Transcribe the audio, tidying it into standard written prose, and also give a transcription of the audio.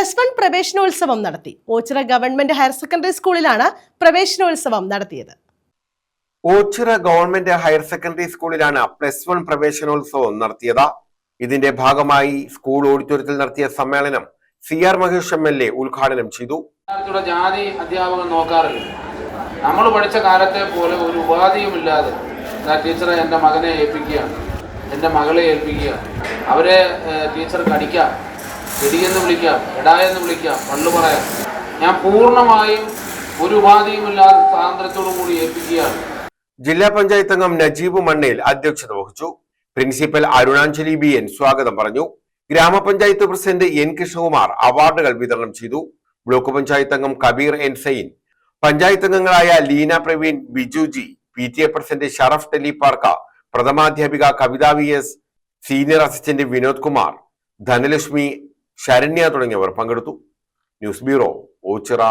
+1 പ്രവേശനോത്സവം നടത്തി. Ochira government higher secondary സ്കൂളിലാണ് പ്രവേശനോത്സവം നടത്തിയത്. ഓച്ചിറ ഗവൺമെന്റ് ഹയർ സെക്കൻഡറി സ്കൂളിലാണ് +1 പ്രവേശനോത്സവം നടത്തിയത്. ഇതിന്റെ ഭാഗമായി സ്കൂൾ ഓഡിറ്റോറിയത്തിൽ നടത്തിയ സമ്മേളനം CR മഹേഷ് MLA ഉദ്ഘാടനം ചെയ്തു. ജാതി അധ്യാപകൻ നോക്കാറില്ല. നമ്മൾ പഠിച്ച കാലത്തെ പോലെ ഒരു ഉപാധിയുമില്ലാതെ ടീച്ചറെ എൻ്റെ മകനെ ഏൽപ്പിക്കുകയാണ്, എൻ്റെ മകളെ ഏൽപ്പിക്കുക, അവരെ ടീച്ചർ കടിക്കാം, വെടിയെന്ന് വിളിക്കാം, എടായെന്ന് വിളിക്കാം, പള്ളു പറയാം. ഞാൻ പൂർണ്ണമായും ഒരു ഉപാധിയുമില്ലാതെ സ്വാതന്ത്ര്യത്തോടു കൂടി ഏൽപ്പിക്കുകയാണ്. ജില്ലാ പഞ്ചായത്ത് അംഗം നജീബ് മണ്ണയിൽ അധ്യക്ഷത വഹിച്ചു. പ്രിൻസിപ്പൽ അരുണാഞ്ജലി BN സ്വാഗതം പറഞ്ഞു. ഗ്രാമപഞ്ചായത്ത് പ്രസിഡന്റ് N കൃഷ്ണകുമാർ അവാർഡുകൾ വിതരണം ചെയ്തു. ബ്ലോക്ക് പഞ്ചായത്ത് അംഗം കബീർ N സൈൻ, പഞ്ചായത്ത് അംഗങ്ങളായ ലീന പ്രവീൺ, ബിജുജി, PTA പ്രസിഡന്റ് ഷറഫ് ടെലിപ്പാർക്ക, പ്രഥമാധ്യാപിക Kavitha VS, senior assistant Vinod Kumar, Dhanalakshmi, Saranya തുടങ്ങിയവർ പങ്കെടുത്തു. News bureau, Ochira.